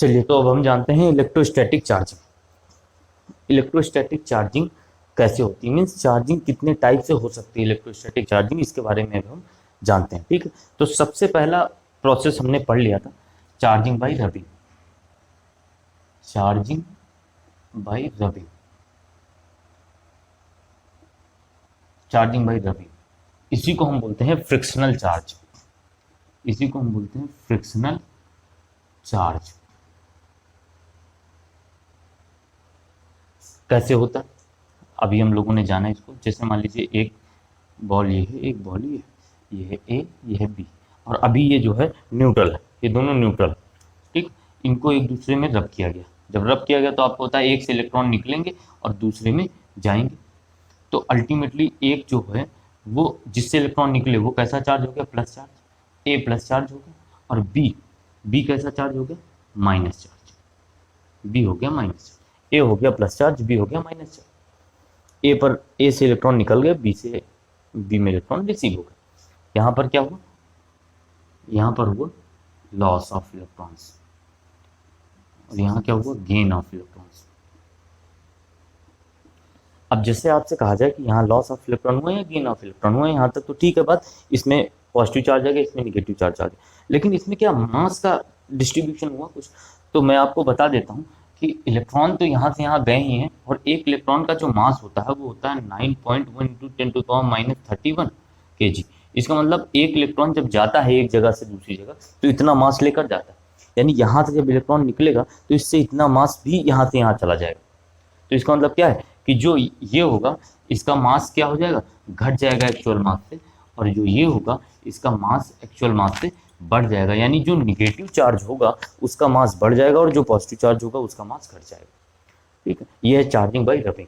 चलिए, तो अब हम जानते हैं इलेक्ट्रोस्टैटिक चार्जिंग। इलेक्ट्रोस्टैटिक चार्जिंग कैसे होती है, मीन्स चार्जिंग कितने टाइप से हो सकती है इलेक्ट्रोस्टैटिक चार्जिंग, इसके बारे में अब हम जानते हैं। ठीक है, तो सबसे पहला प्रोसेस हमने पढ़ लिया था, charging by rubbing. Charging by rubbing, charging by rubbing, इसी को हम बोलते हैं फ्रिक्शनल चार्ज। इसी को हम बोलते हैं फ्रिक्शनल चार्ज। कैसे होता है अभी हम लोगों ने जाना इसको। जैसे मान लीजिए एक बॉल ये है, एक बॉल ये है ए, ये है बी, और अभी ये जो है न्यूट्रल है, ये दोनों न्यूट्रल। ठीक, इनको एक दूसरे में रब किया गया। जब रब किया गया तो आपको पता है एक से इलेक्ट्रॉन निकलेंगे और दूसरे में जाएंगे। तो अल्टीमेटली एक जो है वो जिससे इलेक्ट्रॉन निकले वो कैसा चार्ज हो गया, प्लस चार्ज, ए प्लस चार्ज हो गया। और बी, बी कैसा चार्ज हो गया, माइनस चार्ज। बी हो गया माइनस चार्ज, ए हो गया प्लस चार्ज, बी हो गया माइनस चार्ज। ए पर ए से इलेक्ट्रॉन निकल गए, बी से बी में इलेक्ट्रॉन रिसीव हो गए। यहाँ पर क्या हुआ, यहाँ पर हुआ लॉस ऑफ इलेक्ट्रॉन्स, और यहाँ क्या हुआ, गेन ऑफ इलेक्ट्रॉन्स। अब जैसे आपसे कहा जाए कि यहाँ लॉस ऑफ इलेक्ट्रॉन हुआ या गेन ऑफ इलेक्ट्रॉन हुआ, यहाँ तक तो ठीक है बात, इसमें पॉजिटिव चार्ज आ गया, इसमें निगेटिव चार्ज आ गया, लेकिन इसमें क्या मास का डिस्ट्रीब्यूशन हुआ कुछ। तो मैं आपको बता देता हूँ कि इलेक्ट्रॉन तो यहाँ से यहाँ गए ही हैं, और एक इलेक्ट्रॉन का जो मास होता है वो होता है 9.1 × 10⁻³ kg। इसका मतलब एक इलेक्ट्रॉन जब जाता है एक जगह से दूसरी जगह तो इतना मास लेकर जाता है, यानी यहाँ से जब इलेक्ट्रॉन निकलेगा तो इससे इतना मास भी यहाँ से यहाँ चला जाएगा। तो इसका मतलब क्या है कि जो ये होगा इसका मास क्या हो जाएगा, घट जाएगा एक्चुअल मास से, और जो ये होगा इसका मास एक्चुअल मास से बढ़ जाएगा। यानी जो निगेटिव चार्ज होगा उसका मास बढ़ जाएगा और जो पॉजिटिव चार्ज होगा उसका मास घट जाएगा। ठीक है, ये है चार्जिंग बाई रबिंग।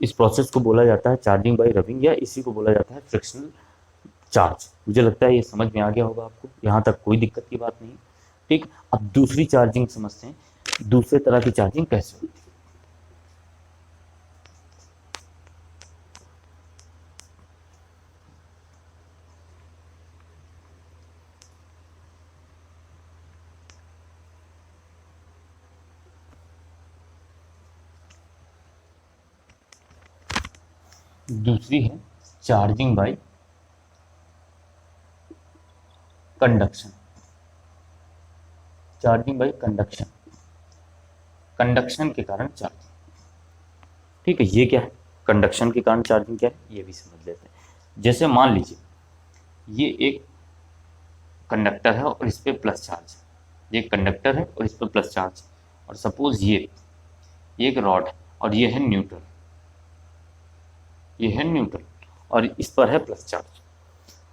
इस प्रोसेस को बोला जाता है चार्जिंग बाई रबिंग, या इसी को बोला जाता है फ्रिक्शनल चार्ज। मुझे लगता है ये समझ में आ गया होगा आपको, यहाँ तक कोई दिक्कत की बात नहीं। ठीक, अब दूसरी चार्जिंग समझते हैं, दूसरे तरह की चार्जिंग कैसे होती है। दूसरी है charging by conduction. Charging by conduction, conduction के कारण चार्जिंग। ठीक है, ये क्या है, कंडक्शन के कारण चार्जिंग क्या है ये भी समझ लेते हैं। जैसे मान लीजिए ये एक कंडक्टर है और इस पर प्लस चार्ज है, ये कंडक्टर है और इस पर प्लस चार्ज है, और सपोज ये एक रॉड है और ये है न्यूट्रल, ये है न्यूट्रल और इस पर है प्लस चार्ज।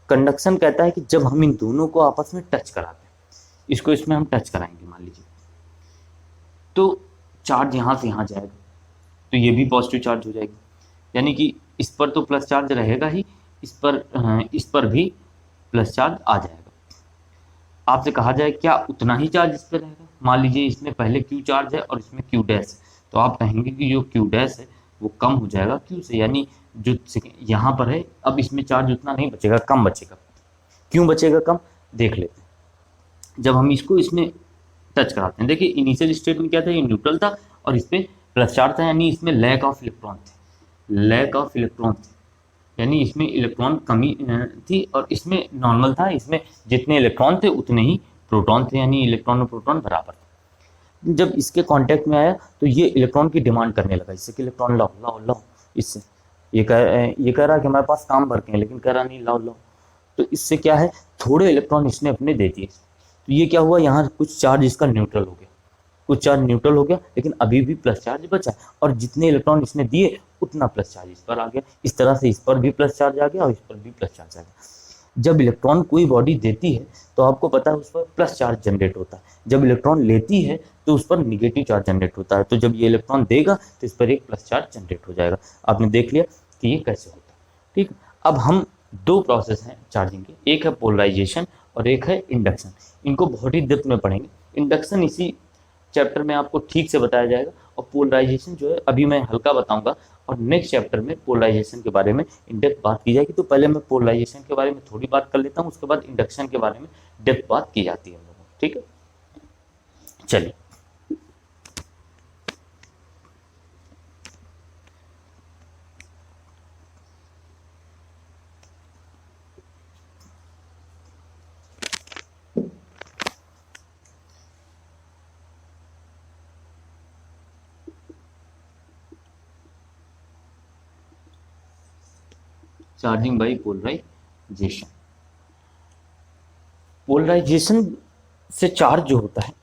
कंडक्शन कहता है कि जब हम इन दोनों को आपस में टच कराते हैं, इसको इसमें हम टच कराएंगे मान लीजिए, तो चार्ज यहाँ से यहाँ जाएगा, तो ये भी पॉजिटिव चार्ज हो जाएगी, यानी कि इस पर तो प्लस चार्ज रहेगा ही, इस पर भी प्लस चार्ज आ जाएगा। आपसे कहा जाए क्या उतना ही चार्ज इस पर रहेगा, मान लीजिए इसमें पहले क्यू चार्ज है और इसमें क्यू डैश है, तो आप कहेंगे कि जो क्यू डैश है वो कम हो जाएगा क्यू से, यानी जो यहाँ पर है अब इसमें चार्ज उतना नहीं बचेगा, कम बचेगा। क्यों बचेगा कम, देख लेते हैं। जब हम इसको इसमें टच कराते हैं, देखिए इनिशियल स्टेट में क्या था, ये न्यूट्रल था और इस पर प्लस चार्ज था, यानी इसमें लैक ऑफ इलेक्ट्रॉन थे, लैक ऑफ इलेक्ट्रॉन थे, यानी इसमें इलेक्ट्रॉन कमी थी और इसमें नॉर्मल था, इसमें जितने इलेक्ट्रॉन थे उतने ही प्रोटॉन थे, यानी इलेक्ट्रॉन और प्रोटॉन बराबर थे। जब इसके कांटेक्ट में आया तो ये इलेक्ट्रॉन की डिमांड करने लगा, इससे कि इलेक्ट्रॉन लाओ लाओ लाओ, इससे ये कह रहा कि हमारे पास काम भर के हैं, लेकिन कह रहा नहीं लाओ लाओ। तो इससे क्या है, थोड़े इलेक्ट्रॉन इसने अपने दे दिए, तो ये क्या हुआ, यहाँ कुछ चार्ज इसका न्यूट्रल हो गया, कुछ चार्ज न्यूट्रल हो गया, लेकिन अभी भी प्लस चार्ज बचा, और जितने इलेक्ट्रॉन इसने दिए उतना प्लस चार्ज इस पर आ गया। इस तरह से इस पर भी प्लस चार्ज आ गया और इस पर भी प्लस चार्ज आ गया। जब इलेक्ट्रॉन कोई बॉडी देती है तो आपको पता है उस पर प्लस चार्ज जनरेट होता है, जब इलेक्ट्रॉन लेती है तो उस पर निगेटिव चार्ज जनरेट होता है। तो जब ये इलेक्ट्रॉन देगा तो इस पर एक प्लस चार्ज जनरेट हो जाएगा। आपने देख लिया कि ये कैसे होता है। ठीक, अब हम दो प्रोसेस हैं चार्जिंग के, एक है पोलराइजेशन और एक है इंडक्शन। इनको बहुत ही डेप्थ में पढ़ेंगे। इंडक्शन इसी चैप्टर में आपको ठीक से बताया जाएगा, और पोलराइजेशन जो है अभी मैं हल्का बताऊंगा, और नेक्स्ट चैप्टर में पोलराइजेशन के बारे में इन डेप्थ बात की जाएगी। तो पहले मैं पोलराइजेशन के बारे में थोड़ी बात कर लेता हूँ, उसके बाद इंडक्शन के बारे में डेप्थ बात की जाती है हम लोगों। ठीक है, चलिए चार्जिंग बाई पोलराइजेशन। पोलराइजेशन से चार्ज जो होता है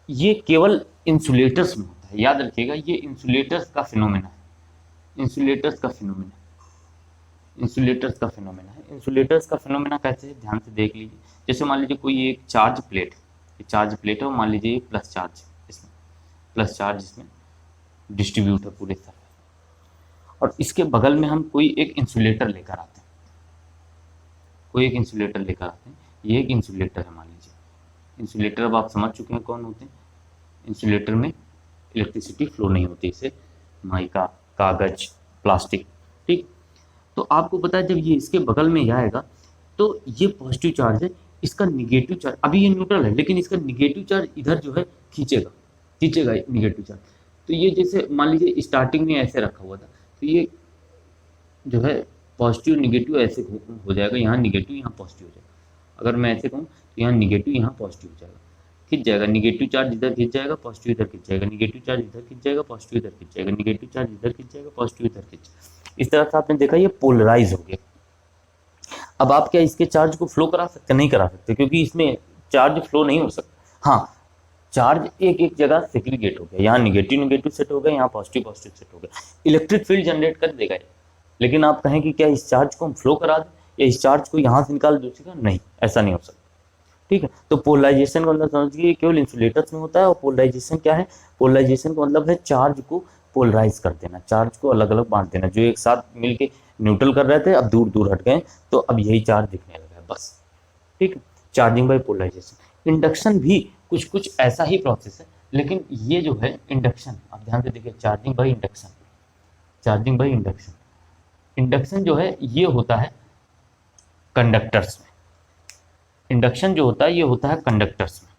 ये केवल इंसुलेटर्स में होता है, याद रखिएगा ये इंसुलेटर्स का फिनोमेना है, इंसुलेटर्स का फिनोमेना, इंसुलेटर्स का फिनोमेना है। इंसुलेटर्स का फिनोमेना कैसे है, ध्यान से देख लीजिए। जैसे मान लीजिए कोई एक चार्ज प्लेट है, ये चार्ज प्लेट है और मान लीजिए ये प्लस चार्ज, इसमें प्लस चार्ज इसमें डिस्ट्रीब्यूट है पूरे सरफेस, और इसके बगल में हम कोई एक इंसुलेटर लेकर आते हैं, कोई एक इंसुलेटर लेकर आते हैं, ये एक इंसुलेटर है मान लीजिए। इंसुलेटर अब आप समझ चुके हैं कौन होते हैं। इंसुलेटर में इलेक्ट्रिसिटी फ्लो नहीं होती, इसे माइका, कागज, प्लास्टिक, ठीक। तो आपको पता है जब ये इसके बगल में जाएगा तो ये पॉजिटिव चार्ज है, इसका निगेटिव चार्ज, अभी ये न्यूट्रल है लेकिन इसका निगेटिव चार्ज इधर जो है खींचेगा, खींचेगा निगेटिव चार्ज। तो ये जैसे मान लीजिए स्टार्टिंग में ऐसे रखा हुआ था, तो ये जो है पॉजिटिव निगेटिव ऐसे हो जाएगा, यहाँ निगेटिव यहाँ पॉजिटिव हो जाएगा। अगर मैं ऐसे कहूँ तो यहाँ निगेटिव यहाँ पॉजिटिव हो जाएगा, खिंच जाएगा, निगेटिव चार्ज इधर खिंच जाएगा, पॉजिटिव इधर खिंच जाएगा, निगेटिव चार्ज इधर खिंच जाएगा, पॉजिटिव इधर खिंच जाएगा, निगेटिव चार्ज इधर खिंच जाएगा, पॉजिटिव इधर खिंच जाएगा। इस तरह से आपने देखा ये पोलराइज हो गया। अब आप क्या इसके चार्ज को फ्लो करा सकते? नहीं करा सकते, क्योंकि इसमें चार्ज फ्लो नहीं हो सकता। हाँ, चार्ज एक एक जगह सेग्रीगेट हो गया, यहाँ निगेटिव निगेटिव सेट हो गया, यहाँ पॉजिटिव पॉजिटिव सेट हो गया, इलेक्ट्रिक फील्ड जनरेट कर देगा। लेकिन आप कहें कि क्या इस चार्ज को हम फ्लो करा दें या इस चार्ज को यहाँ से निकाल दूसरी का, नहीं, ऐसा नहीं हो सकता, ठीक है। तो पोलराइजेशन का मतलब समझिए केवल इंसुलेटर्स में होता है। और पोलराइजेशन क्या है? पोलराइजेशन का मतलब है चार्ज को पोलराइज कर देना, चार्ज को अलग अलग बांट देना। जो एक साथ मिलके न्यूट्रल कर रहे थे अब दूर दूर हट गए, तो अब यही चार्ज दिखने लगा है, बस, ठीक है। Charging by polarisation. इंडक्शन भी कुछ कुछ ऐसा ही प्रोसेस है, लेकिन ये जो है इंडक्शन, आप ध्यान से देखिए, charging by induction, charging by induction. Induction जो है ये होता है कंडक्टर्स में, इंडक्शन जो होता है ये होता है कंडक्टर्स में,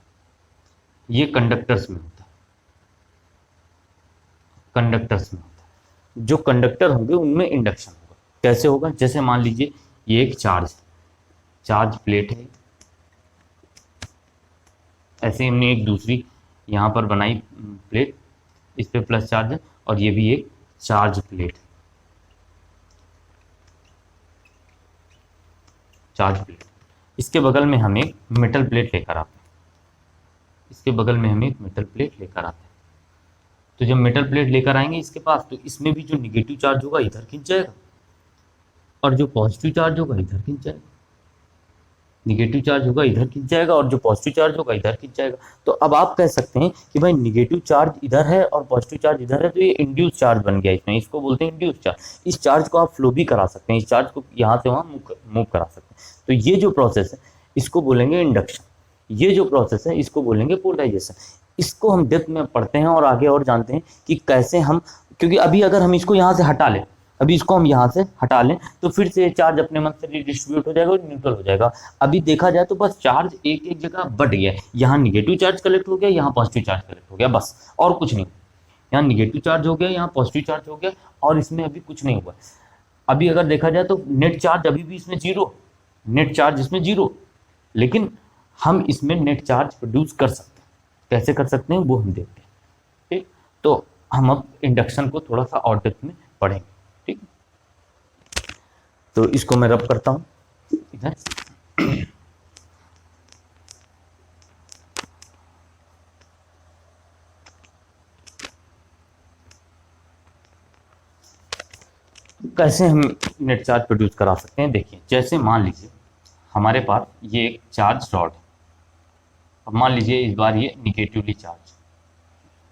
ये कंडक्टर्स में होता है, कंडक्टर्स में होता है। जो कंडक्टर होंगे उनमें इंडक्शन होगा। कैसे होगा? जैसे मान लीजिए ये एक चार्ज प्लेट है, ऐसे हमने एक दूसरी यहाँ पर बनाई प्लेट, इस पे प्लस चार्ज है, और ये भी एक चार्ज प्लेट, चार्ज प्लेट। इसके बगल में हम एक मेटल प्लेट लेकर आते हैं, इसके बगल में हम एक मेटल प्लेट लेकर आते हैं। तो जब मेटल प्लेट लेकर आएंगे इसके पास, तो इसमें भी जो निगेटिव चार्ज होगा इधर खींच जाएगा, और जो पॉजिटिव चार्ज होगा इधर खींच जाएगा, निगेटिव चार्ज होगा इधर खींच जाएगा, और जो पॉजिटिव चार्ज होगा इधर खींच जाएगा। तो अब आप कह सकते हैं कि भाई निगेटिव चार्ज इधर है और पॉजिटिव चार्ज इधर है, तो ये इंड्यूस चार्ज बन गया इसमें, इसको बोलते हैं इंड्यूस चार्ज। इस चार्ज को आप फ्लो भी करा सकते हैं, इस चार्ज को यहाँ से वहाँ मूव करा सकते हैं। तो ये जो प्रोसेस है इसको बोलेंगे इंडक्शन, ये जो प्रोसेस है इसको बोलेंगे पोलराइजेशन। इसको हम डेप्थ में पढ़ते हैं और आगे और जानते हैं कि कैसे हम, क्योंकि अभी अगर हम इसको यहाँ से हटा लें, अभी इसको हम यहाँ से हटा लें तो फिर से चार्ज अपने मन से डिस्ट्रीब्यूट हो जाएगा और न्यूट्रल हो जाएगा। अभी देखा जाए तो बस चार्ज एक एक जगह बढ़ गया है, यहाँ निगेटिव चार्ज कलेक्ट हो गया, यहाँ पॉजिटिव चार्ज कलेक्ट हो गया, बस, और कुछ नहीं। यहाँ निगेटिव चार्ज हो गया, यहाँ पॉजिटिव चार्ज हो गया, और इसमें अभी कुछ नहीं हुआ। अभी अगर देखा जाए तो नेट चार्ज अभी भी इसमें जीरो, नेट चार्ज इसमें जीरो, लेकिन हम इसमें नेट चार्ज प्रोड्यूस कर सकते हैं। कैसे कर सकते हैं वो हम देखते हैं, ठीक। तो हम अब इंडक्शन को थोड़ा सा और डेप्थ में पढ़ेंगे, ठीक। तो इसको मैं रब करता हूँ इधर। कैसे हम नेट चार्ज प्रोड्यूस करा सकते हैं? देखिए, जैसे मान लीजिए हमारे पास ये एक चार्ज रॉड है, अब मान लीजिए इस बार ये निगेटिवली चार्ज,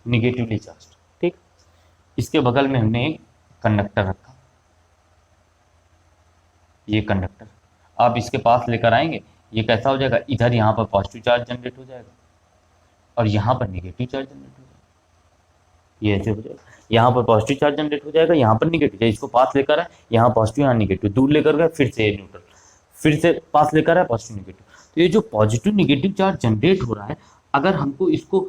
निगेटिवली चार्ज, ठीक। इसके बगल में हमने एक कंडक्टर रखा, ये कंडक्टर आप इसके पास लेकर आएंगे, ये कैसा हो जाएगा, इधर यहाँ पर पॉजिटिव चार्ज जनरेट हो जाएगा और यहाँ पर निगेटिव चार्ज जनरेट हो जाएगा, ये ऐसे हो जाएगा। यहाँ पर पॉजिटिव चार्ज जनरेट हो जाएगा, यहाँ पर निगेटिव, इसको पास लेकर आए, यहाँ पॉजिटिव यहाँ निगेटिव, दूर लेकर गए फिर से न्यूट्रल, फिर से पास लेकर आए पॉजिटिव निगेटिव। तो ये जो पॉजिटिव निगेटिव चार्ज जनरेट हो रहा है, अगर हमको इसको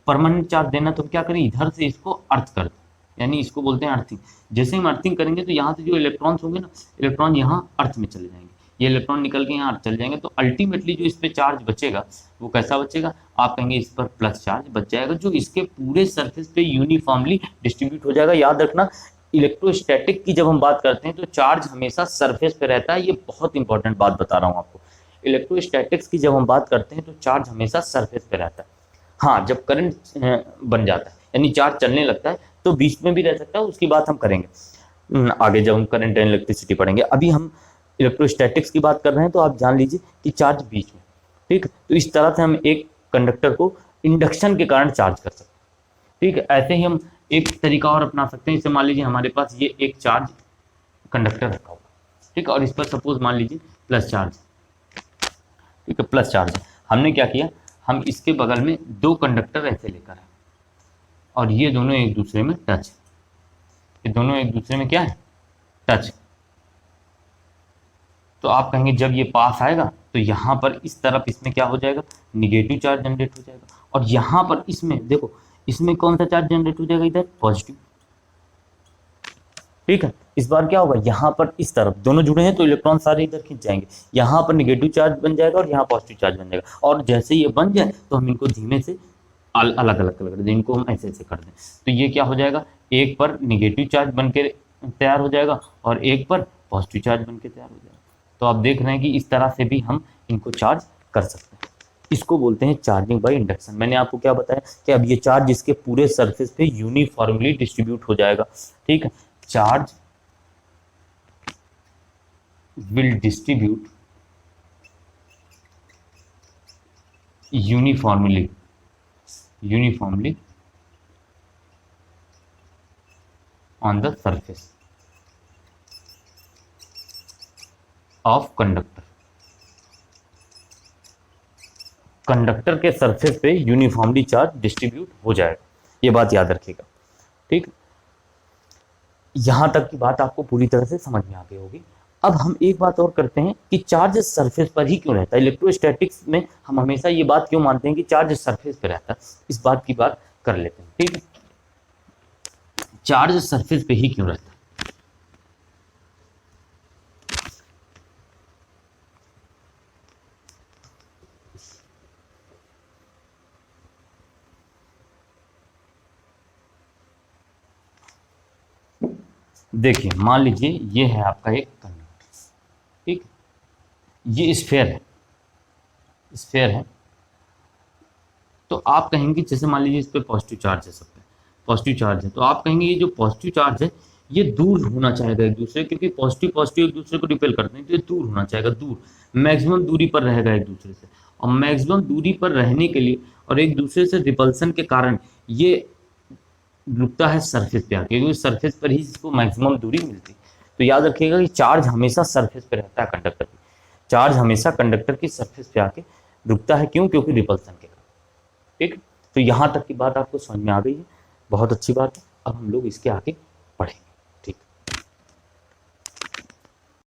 परमानेंट चार्ज देना तो क्या करें, इधर से इसको अर्थ कर दें, यानी इसको बोलते हैं अर्थिंग। जैसे हम अर्थिंग करेंगे तो यहाँ से जो इलेक्ट्रॉन्स होंगे ना, इलेक्ट्रॉन यहाँ अर्थ में चले जाएंगे, ये इलेक्ट्रॉन निकल के यहाँ अर्थ चले जाएंगे। तो अल्टीमेटली जो इस पर चार्ज बचेगा वो कैसा बचेगा, आप कहेंगे इस पर प्लस चार्ज बच जाएगा, जो इसके पूरे सरफेस पे यूनिफॉर्मली डिस्ट्रीब्यूट हो जाएगा। याद रखना, इलेक्ट्रोस्टैटिक की जब हम बात करते हैं तो चार्ज हमेशा सरफेस पे रहता है। ये बहुत इंपॉर्टेंट बात बता रहा हूँ आपको। इलेक्ट्रोस्टैटिक्स की जब हम बात करते हैं तो चार्ज हमेशा सरफेस पे रहता है। हाँ, जब करंट बन जाता है यानी चार्ज चलने लगता है तो बीच में भी रह सकता है, उसकी बात हम करेंगे आगे जब हम करंट एंड इलेक्ट्रिसिटी पढ़ेंगे। अभी हम इलेक्ट्रोस्टैटिक्स की बात कर रहे हैं तो आप जान लीजिए कि चार्ज बीच में, ठीक। तो इस तरह से हम एक कंडक्टर को इंडक्शन के कारण चार्ज कर सकते हैं, ठीक है। ऐसे ही हम एक तरीका और अपना सकते हैं। इसे मान लीजिए हमारे पास ये एक चार्ज कंडक्टर रखा हुआ, ठीक है, और इस पर सपोज मान लीजिए प्लस चार्ज, ठीक है, प्लस चार्ज। हमने क्या किया, हम इसके बगल में दो कंडक्टर ऐसे लेकर आए और ये दोनों एक दूसरे में टच, ये दोनों एक दूसरे में क्या है, टच। तो आप कहेंगे जब ये पास आएगा तो यहाँ पर इस तरफ इसमें क्या हो जाएगा, निगेटिव चार्ज जनरेट हो जाएगा, और यहाँ पर इसमें देखो, इसमें कौन सा चार्ज जनरेट हो जाएगा, इधर पॉजिटिव, ठीक है। इस बार क्या होगा, यहाँ पर इस तरफ दोनों जुड़े हैं तो इलेक्ट्रॉन सारे इधर खींच जाएंगे, यहाँ पर निगेटिव चार्ज बन जाएगा और यहाँ पॉजिटिव चार्ज बन जाएगा। और जैसे ये बन जाए तो हम इनको धीमे से अलग अलग कर दें, इनको हम ऐसे ऐसे कर दें, तो ये क्या हो जाएगा, एक पर निगेटिव चार्ज बन के तैयार हो जाएगा और एक पर पॉजिटिव चार्ज बन के तैयार हो जाएगा। तो आप देख रहे हैं कि इस तरह से भी हम इनको चार्ज कर सकते हैं। इसको बोलते हैं चार्जिंग बाय इंडक्शन। मैंने आपको क्या बताया कि अब ये चार्ज इसके पूरे सरफेस पे यूनिफॉर्मली डिस्ट्रीब्यूट हो जाएगा, ठीक है। Charge will distribute uniformly on the surface of conductor। Conductor के सरफेस पे यूनिफॉर्मली चार्ज डिस्ट्रीब्यूट हो जाएगा, ये बात याद रखिएगा, ठीक। यहां तक की बात आपको पूरी तरह से समझ में आ गई होगी। अब हम एक बात और करते हैं कि चार्ज सरफेस पर ही क्यों रहता है। इलेक्ट्रोस्टैटिक्स में हम हमेशा ये बात क्यों मानते हैं कि चार्ज सरफेस पर रहता है, इस बात की बात कर लेते हैं, ठीक है। चार्ज सरफेस पे ही क्यों रहता है, देखिए मान लीजिए ये है आपका एक कंडक्टर, ठीक, ये स्फेयर है, स्फेयर है। तो आप कहेंगे जैसे मान लीजिए इस पर पॉजिटिव चार्ज है, सब पे पॉजिटिव चार्ज है, तो आप कहेंगे ये जो पॉजिटिव चार्ज है ये दूर होना चाहेगा एक दूसरे, क्योंकि पॉजिटिव पॉजिटिव एक दूसरे को रिपेल करते हैं, तो ये दूर होना चाहेगा, दूर मैक्सिमम दूरी पर रहेगा एक दूसरे से। और मैक्सिमम दूरी पर रहने के लिए और एक दूसरे से रिपल्सन के कारण ये रुकता है सरफेस पे आके, क्योंकि सरफेस पर ही इसको मैक्सिमम दूरी मिलती है। तो याद रखिएगा कि चार्ज हमेशा सरफेस पे रहता है, कंडक्टर की चार्ज हमेशा कंडक्टर की सरफेस पे आके रुकता है, क्यों, क्योंकि रिपल्सन के कारण, ठीक। तो यहाँ तक की बात आपको समझ में आ गई है, बहुत अच्छी बात है। अब हम लोग इसके आगे पढ़ेंगे।